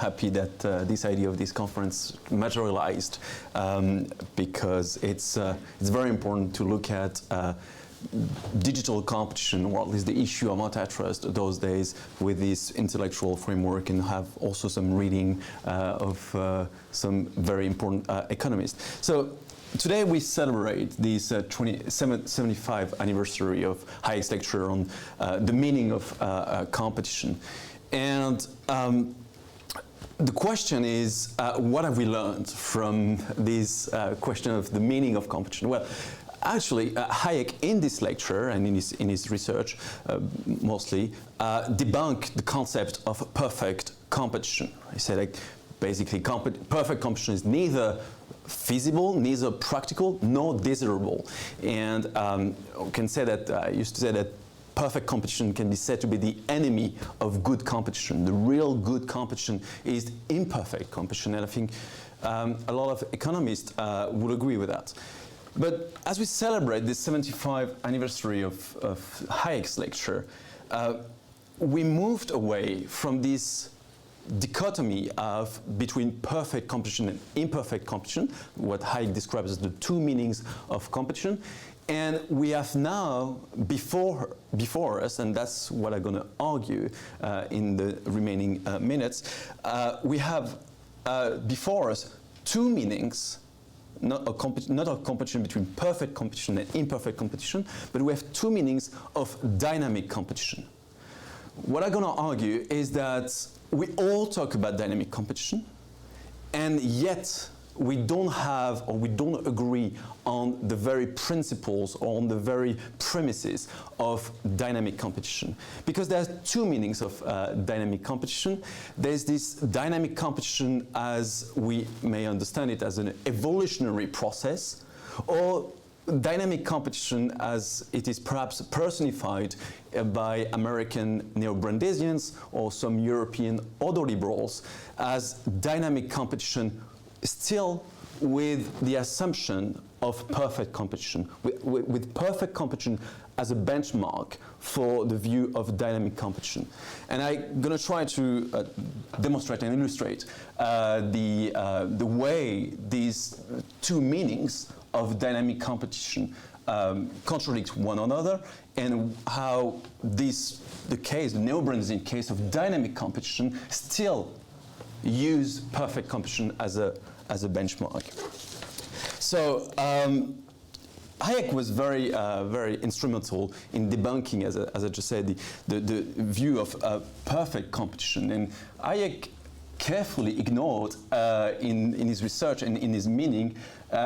happy that this idea of this conference materialized because it's very important to look at digital competition, or at least the issue of antitrust those days, with this intellectual framework, and have also some reading of some very important economists. So today we celebrate this 75th anniversary of Hayek's lecture on the meaning of competition. And the question is, what have we learned from this question of the meaning of competition? Well, actually, Hayek, in this lecture and in his research, mostly, debunked the concept of perfect competition. He said, like, basically, perfect competition is neither feasible, neither practical, nor desirable. And we can say that, I used to say that perfect competition can be said to be the enemy of good competition. The real good competition is imperfect competition, and I think a lot of economists would agree with that. But as we celebrate this 75th anniversary of Hayek's lecture, we moved away from this dichotomy between perfect competition and imperfect competition, what Hayek describes as the two meanings of competition. And we have now before us, and that's what I'm going to argue in the remaining minutes, we have before us two meanings, not a competition between perfect competition and imperfect competition, but we have two meanings of dynamic competition. What I'm going to argue is that we all talk about dynamic competition, and yet we don't have, or we don't agree on the very principles or on the very premises of dynamic competition. Because there's two meanings of dynamic competition. There's this dynamic competition as we may understand it as an evolutionary process, or dynamic competition as it is perhaps personified by American neo-Brandeisians or some European ordo-liberals as dynamic competition, still with the assumption of perfect competition, with perfect competition as a benchmark for the view of dynamic competition. And I'm going to try to demonstrate and illustrate the way these two meanings of dynamic competition contradict one another, and how the neo-Brandeisian case of dynamic competition still use perfect competition as a benchmark. So Hayek was very instrumental in debunking, as I just said, the view of perfect competition. And Hayek carefully ignored in his research and in his meaning,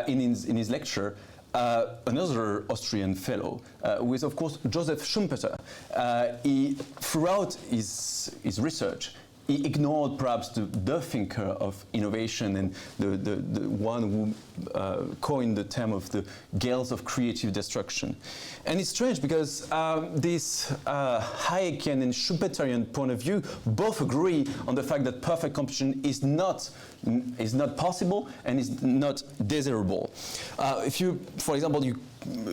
in his lecture, another Austrian fellow, who is of course Joseph Schumpeter. Throughout his research, he ignored perhaps the thinker of innovation and the one who coined the term of the gales of creative destruction. And it's strange because this Hayekian and Schumpeterian point of view both agree on the fact that perfect competition is not possible and is not desirable. If you, for example, you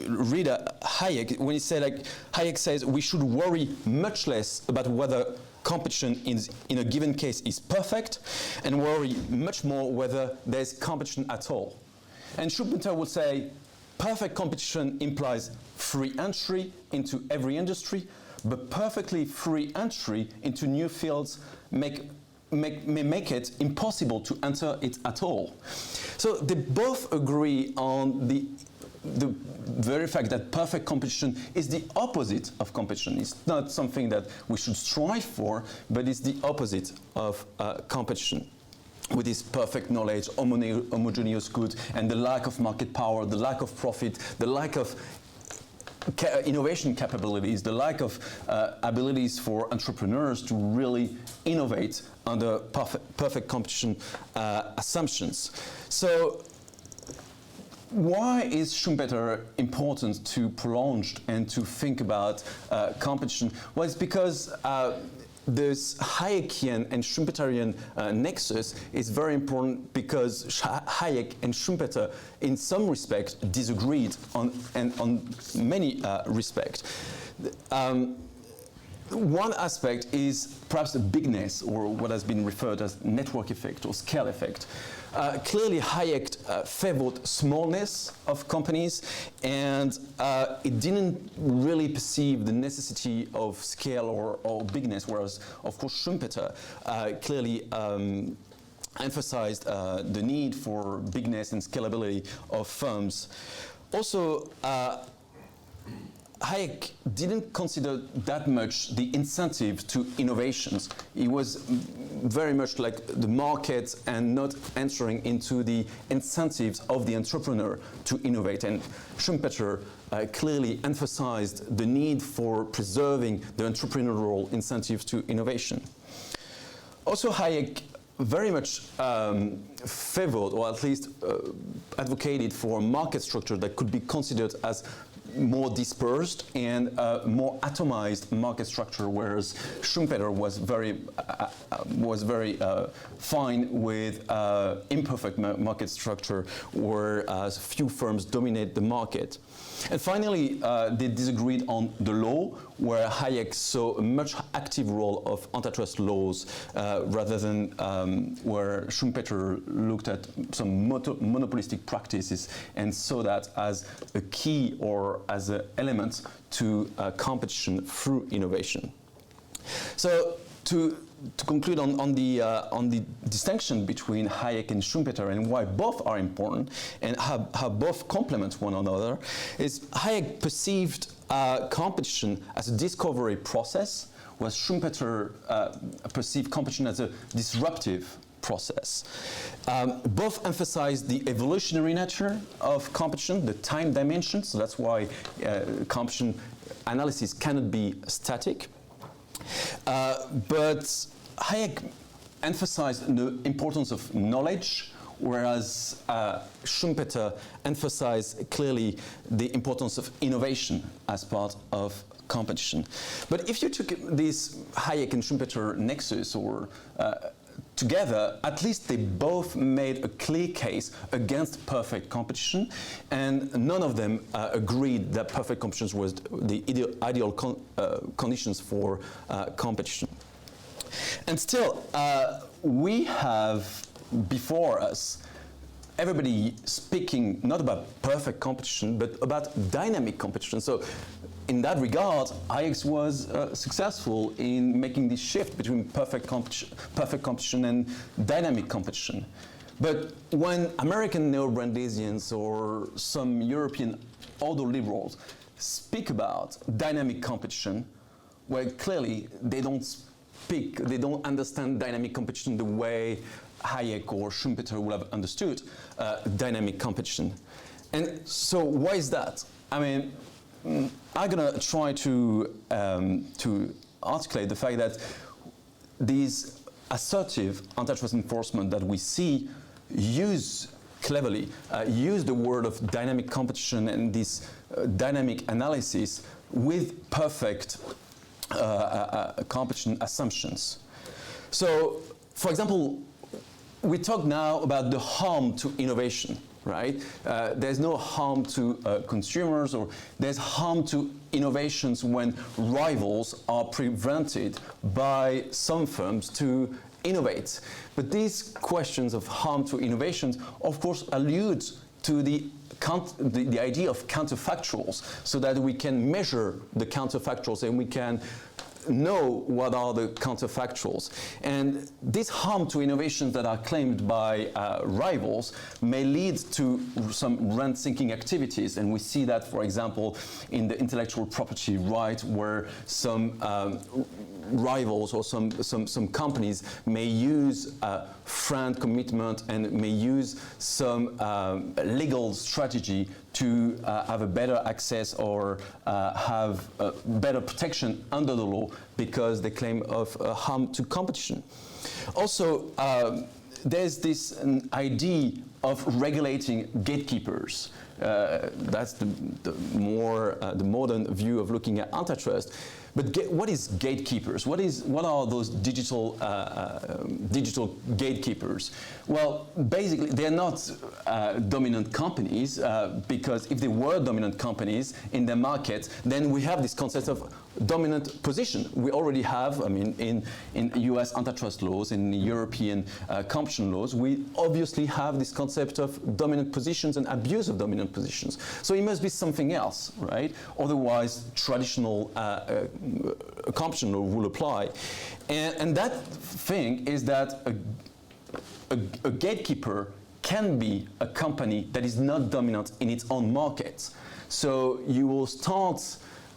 read Hayek, when he said, like, Hayek says we should worry much less about whether competition in a given case is perfect, and worry much more whether there's competition at all. And Schumpeter would say perfect competition implies free entry into every industry, but perfectly free entry into new fields may make it impossible to enter it at all. So they both agree on the very fact that perfect competition is the opposite of competition. It's not something that we should strive for, but it's the opposite of competition, with this perfect knowledge, homogeneous good, and the lack of market power, the lack of profit, the lack of innovation capabilities, the lack of abilities for entrepreneurs to really innovate under perfect competition assumptions. So why is Schumpeter important to prolong and to think about competition? Well, it's because this Hayekian and Schumpeterian nexus is very important, because Hayek and Schumpeter, in some respects, disagreed on many respects. one aspect is perhaps the bigness, or what has been referred as network effect or scale effect. Clearly, Hayek favored smallness of companies, and it didn't really perceive the necessity of scale or bigness, whereas, of course, Schumpeter clearly emphasized the need for bigness and scalability of firms. Also, Hayek didn't consider that much the incentive to innovations. He was very much like the market and not entering into the incentives of the entrepreneur to innovate. And Schumpeter clearly emphasized the need for preserving the entrepreneurial incentives to innovation. Also, Hayek very much favored, or at least advocated for a market structure that could be considered as more dispersed and more atomized market structure, whereas Schumpeter was very fine with imperfect market structure, where few firms dominate the market. And finally, they disagreed on the law, where Hayek saw a much active role of antitrust laws rather than where Schumpeter looked at some monopolistic practices and saw that as a key or as an element to competition through innovation. So to conclude on the distinction between Hayek and Schumpeter and why both are important and how both complement one another, is Hayek perceived competition as a discovery process, whereas Schumpeter perceived competition as a disruptive process. Both emphasize the evolutionary nature of competition, the time dimension, so that's why competition analysis cannot be static. But Hayek emphasized the importance of knowledge, whereas Schumpeter emphasized clearly the importance of innovation as part of competition. But if you took this Hayek and Schumpeter nexus or together, at least they both made a clear case against perfect competition, and none of them agreed that perfect competition was the ideal conditions for competition. And still, we have before us everybody speaking not about perfect competition, but about dynamic competition. So in that regard, Hayek was successful in making this shift between perfect competition and dynamic competition. But when American neo-Brandeisians or some European ordo-liberals speak about dynamic competition, well, clearly they don't understand dynamic competition the way Hayek or Schumpeter would have understood dynamic competition. And so why is that? I mean, I'm going to try to articulate the fact that these assertive antitrust enforcement that we see use cleverly, use the word of dynamic competition and this dynamic analysis with perfect competition assumptions. So, for example, we talk now about the harm to innovation, right? There's no harm to consumers, or there's harm to innovations when rivals are prevented by some firms to innovate. But these questions of harm to innovations, of course, allude to the idea of counterfactuals, so that we can measure the counterfactuals and we can know what are the counterfactuals. And this harm to innovations that are claimed by rivals may lead to some rent-seeking activities. And we see that, for example, in the intellectual property right, where some rivals or some companies may use friend commitment and may use some legal strategy to have a better access or have better protection under the law because they claim of harm to competition. Also, there's this idea of regulating gatekeepers. That's the modern view of looking at antitrust. But what is gatekeepers? What are those digital gatekeepers? Well, basically, they're not dominant companies, because if they were dominant companies in their market, then we have this concept of dominant position. We already have, I mean, in US antitrust laws, in European competition laws, we obviously have this concept of dominant positions and abuse of dominant positions. So it must be something else, right? Otherwise, traditional competition law will apply. And that thing is that a gatekeeper can be a company that is not dominant in its own market. So you will start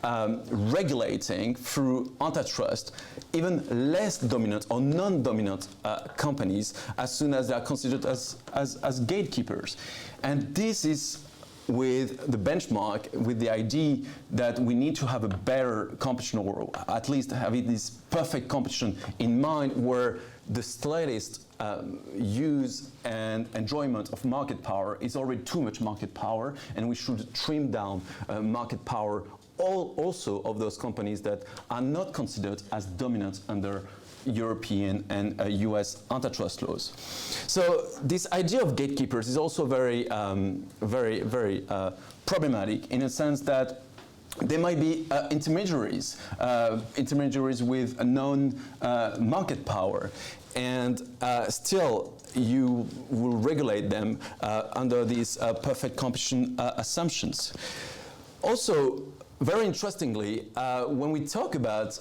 regulating through antitrust even less dominant or non-dominant companies as soon as they are considered as gatekeepers. And this is with the benchmark, with the idea that we need to have a better competition, or at least having this perfect competition in mind, where the slightest use and enjoyment of market power is already too much market power, and we should trim down market power also of those companies that are not considered as dominant under European and US antitrust laws. So this idea of gatekeepers is also very problematic, in a sense that there might be intermediaries with a known market power, and still you will regulate them under these perfect competition assumptions. Also, very interestingly, when we talk about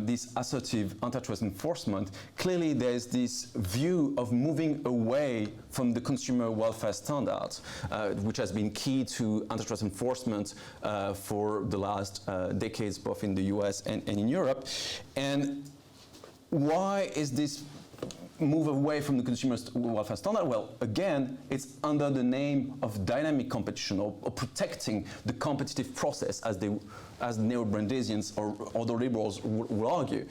this assertive antitrust enforcement, clearly there's this view of moving away from the consumer welfare standards, which has been key to antitrust enforcement for the last decades, both in the US and in Europe. And why is this move away from the consumer welfare standard? Well, again, it's under the name of dynamic competition, or protecting the competitive process, as neo-Brandesians or other liberals will argue.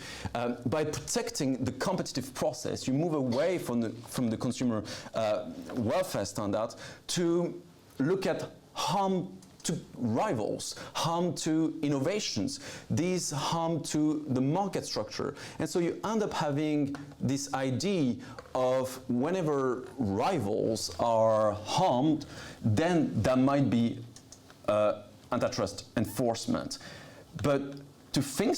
By protecting the competitive process, you move away from the consumer welfare standard to look at harm to rivals, harm to innovations, these harm to the market structure. And so you end up having this idea of whenever rivals are harmed, then there might be antitrust enforcement. But to think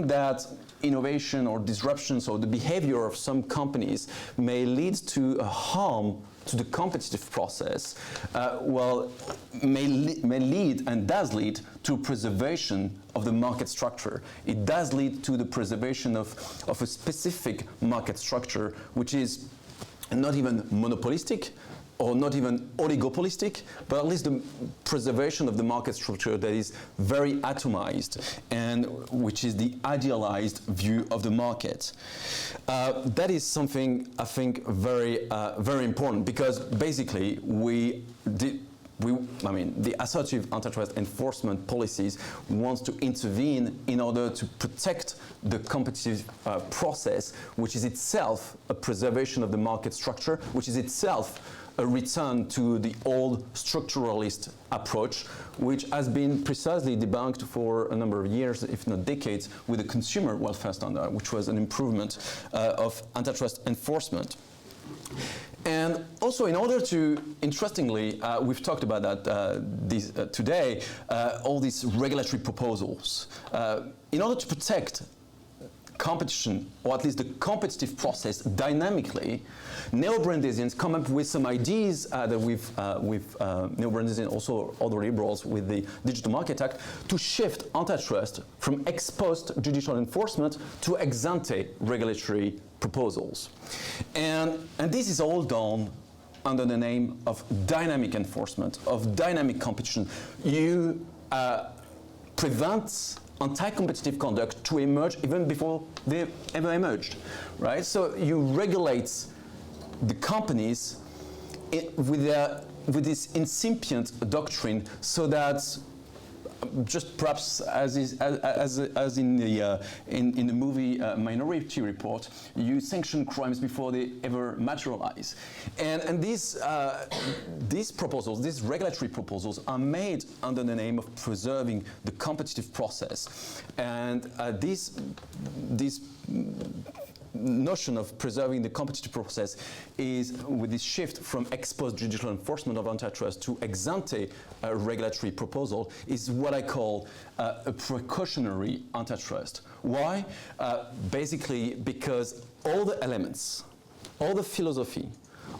that innovation or disruptions or the behavior of some companies may lead to a harm to the competitive process, may lead and does lead to preservation of the market structure. It does lead to the preservation of a specific market structure, which is not even monopolistic or not even oligopolistic, but at least the preservation of the market structure that is very atomized, and which is the idealized view of the market. That is something I think very important, because basically the assertive antitrust enforcement policies wants to intervene in order to protect the competitive process, which is itself a preservation of the market structure, which is itself a return to the old structuralist approach, which has been precisely debunked for a number of years, if not decades, with the consumer welfare standard, which was an improvement of antitrust enforcement. And also, in order to, interestingly, we've talked about that today, all these regulatory proposals. In order to protect competition, or at least the competitive process dynamically, neo-Brandesians come up with some ideas that with neo-Brandesians, also other liberals, with the Digital Market Act, to shift antitrust from ex-post judicial enforcement to ex-ante regulatory proposals. And this is all done under the name of dynamic enforcement, of dynamic competition. You prevent anti-competitive conduct to emerge even before they ever emerged, right? So you regulate the companies with this incipient doctrine, so that just perhaps as in the movie Minority Report, you sanction crimes before they ever materialize. And these proposals, these regulatory proposals, are made under the name of preserving the competitive process. And these notion of preserving the competitive process is with this shift from ex post judicial enforcement of antitrust to ex-ante regulatory proposal is what I call a precautionary antitrust. Why? Basically because all the elements, all the philosophy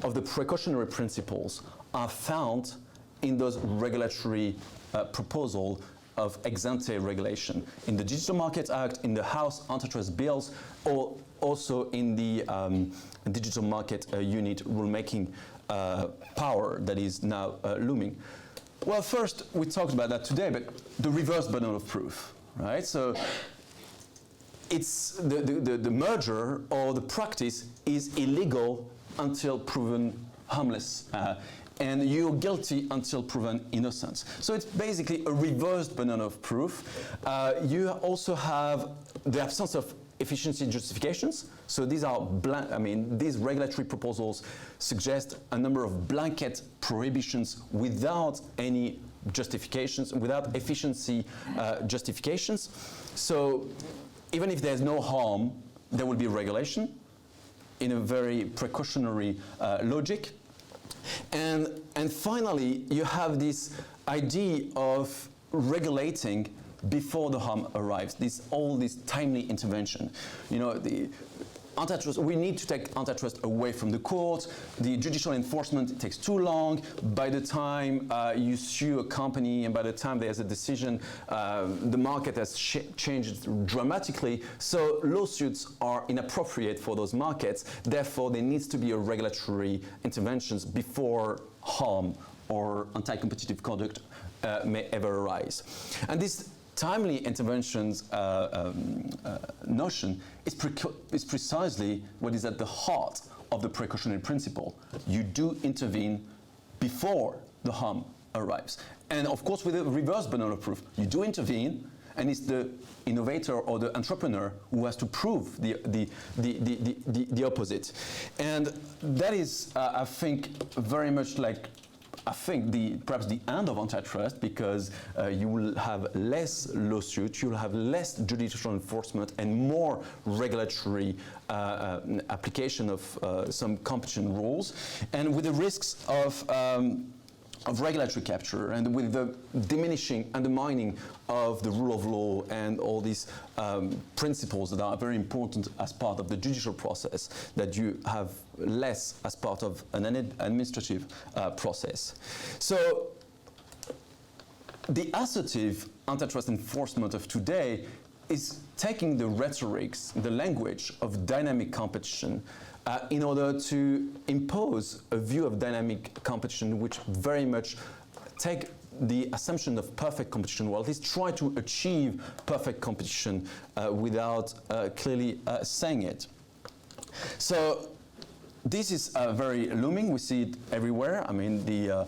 of the precautionary principles are found in those regulatory proposals of ex-ante regulation in the Digital Markets Act, in the House antitrust bills, or also in the Digital Market Unit rulemaking power that is now looming. Well, first, we talked about that today, but the reverse burden of proof, right? So it's the merger or the practice is illegal until proven harmless. And you're guilty until proven innocent. So it's basically a reversed burden of proof. You also have the absence of efficiency justifications. So these are these regulatory proposals suggest a number of blanket prohibitions without any justifications, without efficiency justifications. So even if there's no harm, there will be regulation in a very precautionary logic. And finally, you have this idea of regulating before the harm arrives. All this timely intervention. You know, the antitrust. We need to take antitrust away from the courts. The judicial enforcement, it takes too long. By the time you sue a company, and by the time there's a decision, the market has changed dramatically. So lawsuits are inappropriate for those markets. Therefore, there needs to be a regulatory interventions before harm or anti-competitive conduct may ever arise. And this timely interventions notion is precisely what is at the heart of the precautionary principle. You do intervene before the harm arrives. And of course, with a reverse burden of proof, you do intervene, and it's the innovator or the entrepreneur who has to prove the opposite. And that is, I think, very much like perhaps the end of antitrust, because you will have less lawsuits, you will have less judicial enforcement, and more regulatory application of some competition rules, and with the risks of regulatory capture, and with the diminishing, undermining of the rule of law and all these principles that are very important as part of the judicial process, that you have less as part of an administrative process. So the assertive antitrust enforcement of today is taking the rhetorics, the language of dynamic competition, in order to impose a view of dynamic competition which very much take the assumption of perfect competition, or at least try to achieve perfect competition without clearly saying it. So this is very looming. We see it everywhere. I mean, the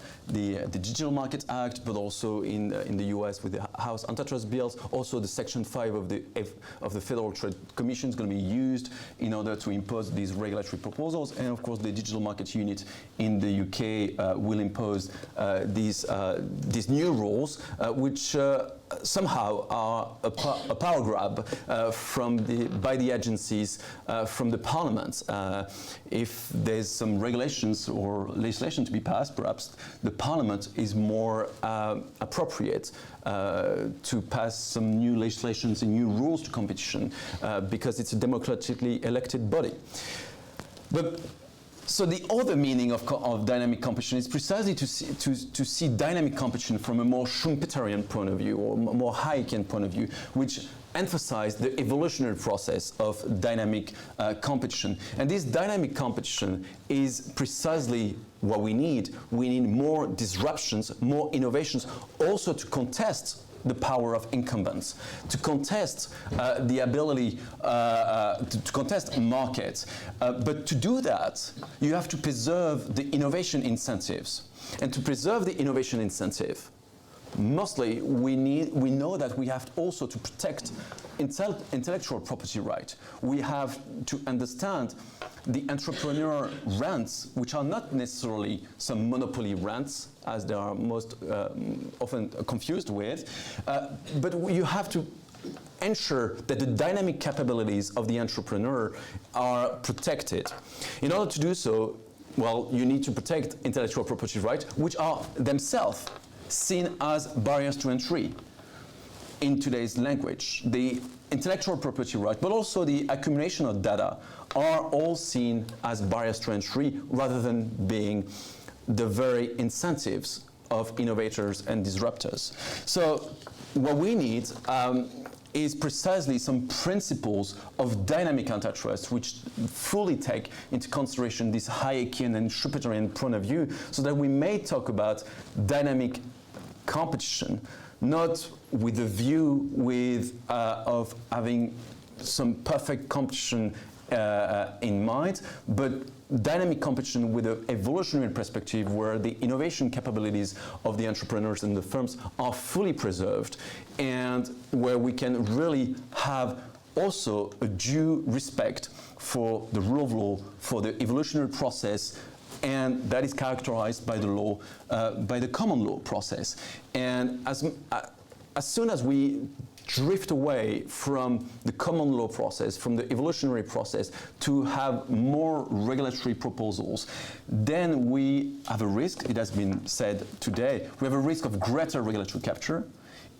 Digital Markets Act, but also in the U.S. with the House antitrust bills. Also, the Section 5 of the Federal Trade Commission is going to be used in order to impose these regulatory proposals. And of course, the Digital Markets Unit in the UK will impose these new rules, which somehow are a power grab by the agencies from the Parliament. If there's some regulations or legislation to be passed, perhaps the Parliament is more appropriate to pass some new legislations and new rules to competition because it's a democratically elected body. But so the other meaning of dynamic competition is precisely to see dynamic competition from a more Schumpeterian point of view, or more Hayekian point of view, which emphasize the evolutionary process of dynamic competition. And this dynamic competition is precisely what we need. We need more disruptions, more innovations, also to contest the power of incumbents, to contest the ability to contest markets. But to do that, you have to preserve the innovation incentives. And to preserve the innovation incentive, mostly we know that we have also to protect intellectual property right. We have to understand the entrepreneur rents, which are not necessarily some monopoly rents, as they are most often confused with, but you have to ensure that the dynamic capabilities of the entrepreneur are protected. In order to do so, well, you need to protect intellectual property rights, which are themselves seen as barriers to entry in today's language. The intellectual property right, but also the accumulation of data are all seen as barriers to entry rather than being the very incentives of innovators and disruptors. So what we need is precisely some principles of dynamic antitrust which fully take into consideration this Hayekian and Schumpeterian point of view, so that we may talk about dynamic competition, not with the view of having some perfect competition in mind, but dynamic competition with an evolutionary perspective where the innovation capabilities of the entrepreneurs and the firms are fully preserved, and where we can really have also a due respect for the rule of law, for the evolutionary process, and that is characterized by the law, by the common law process. And as soon as we drift away from the common law process, from the evolutionary process, to have more regulatory proposals, then we have a risk, it has been said today, we have a risk of greater regulatory capture,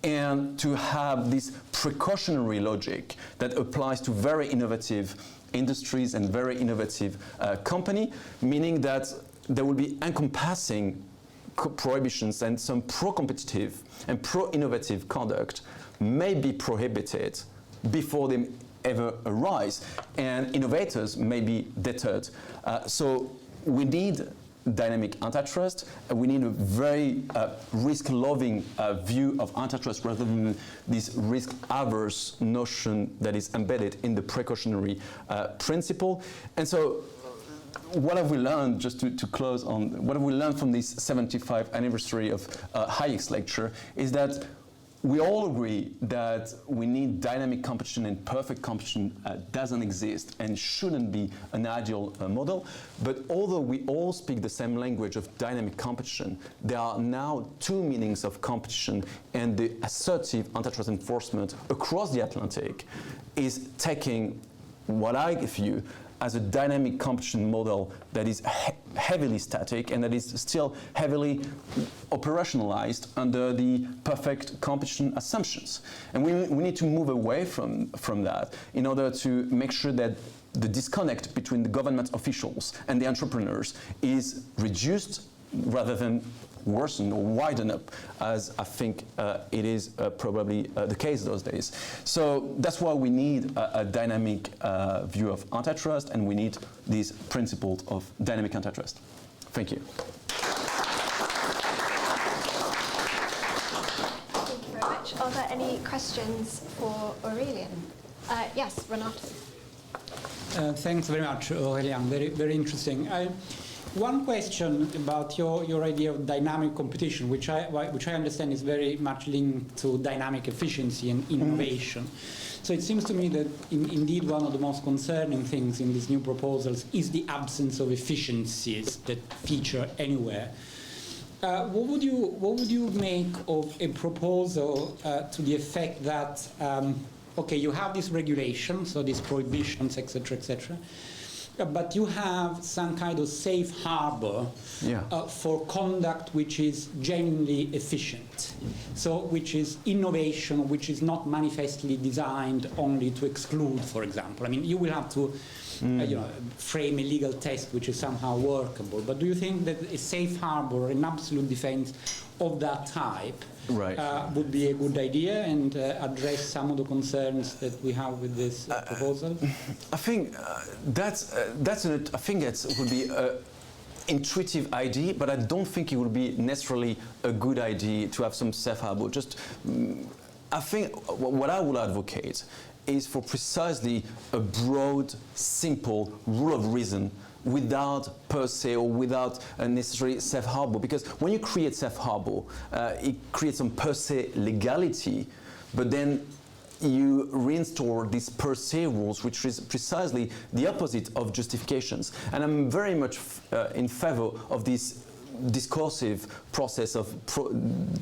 and to have this precautionary logic that applies to very innovative industries and very innovative company, meaning that there will be encompassing prohibitions, and some pro-competitive and pro-innovative conduct may be prohibited before they ever arise, and innovators may be deterred. So we need dynamic antitrust, and we need a very risk-loving view of antitrust rather than this risk-averse notion that is embedded in the precautionary principle. And so what have we learned, just to close on, what have we learned from this 75th anniversary of Hayek's lecture, is that we all agree that we need dynamic competition, and perfect competition doesn't exist and shouldn't be an ideal model. But although we all speak the same language of dynamic competition, there are now two meanings of competition, and the assertive antitrust enforcement across the Atlantic is taking what I view as a dynamic competition model that is heavily static and that is still heavily operationalized under the perfect competition assumptions. And we need to move away from that in order to make sure that the disconnect between the government officials and the entrepreneurs is reduced rather than worsen or widen up, as I think it is probably the case those days. So that's why we need a dynamic view of antitrust, and we need these principles of dynamic antitrust. Thank you. Thank you very much. Are there any questions for Aurelien? Yes, Renato. Thanks very much, Aurelien. Very, very interesting. One question about your idea of dynamic competition, which I understand is very much linked to dynamic efficiency and innovation. Mm-hmm. So it seems to me that indeed one of the most concerning things in these new proposals is the absence of efficiencies that feature anywhere. What would you make of a proposal to the effect that okay, you have this regulation, so these prohibitions, etc., etc. But you have some kind of safe harbor for conduct which is genuinely efficient. So which is innovation, which is not manifestly designed only to exclude, for example. I mean, you will have to frame a legal test which is somehow workable. But do you think that a safe harbor, an absolute defense of that type, would be a good idea and address some of the concerns that we have with this proposal? I think I think that would be an intuitive idea, but I don't think it would be necessarily a good idea to have some safe harbor. Just, I think what I would advocate is for precisely a broad, simple rule of reason, without per se or without a necessary safe harbor. Because when you create safe harbor, it creates some per se legality, but then you reinstore these per se rules, which is precisely the opposite of justifications. And I'm very much in favor of this discursive process of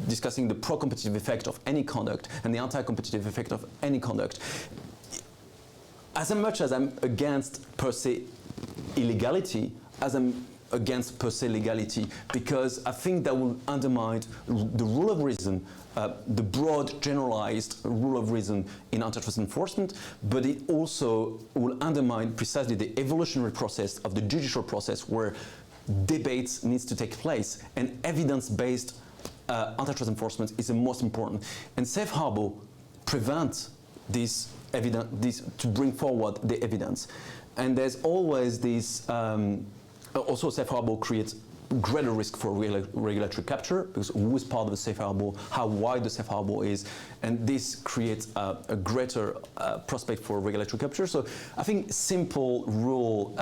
discussing the pro-competitive effect of any conduct and the anti-competitive effect of any conduct. As much as I'm against per se illegality, as I'm against per se legality, because I think that will undermine the rule of reason, the broad generalized rule of reason in antitrust enforcement, but it also will undermine precisely the evolutionary process of the judicial process where debates needs to take place, and evidence-based antitrust enforcement is the most important. And safe harbor prevents this to bring forward the evidence. And there's always this, also safe harbor creates greater risk for regulatory capture, because who is part of the safe harbor, how wide the safe harbor is, and this creates a greater prospect for regulatory capture. So I think simple rule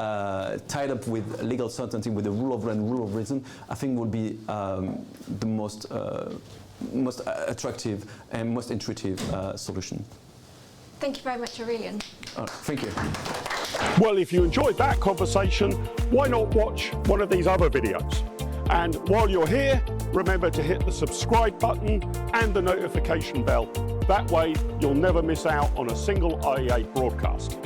tied up with legal certainty, with the rule of law and rule of reason, I think would be the most attractive and most intuitive solution. Thank you very much, Aurelien. Thank you. Well, if you enjoyed that conversation, why not watch one of these other videos? And while you're here, remember to hit the subscribe button and the notification bell. That way, you'll never miss out on a single IEA broadcast.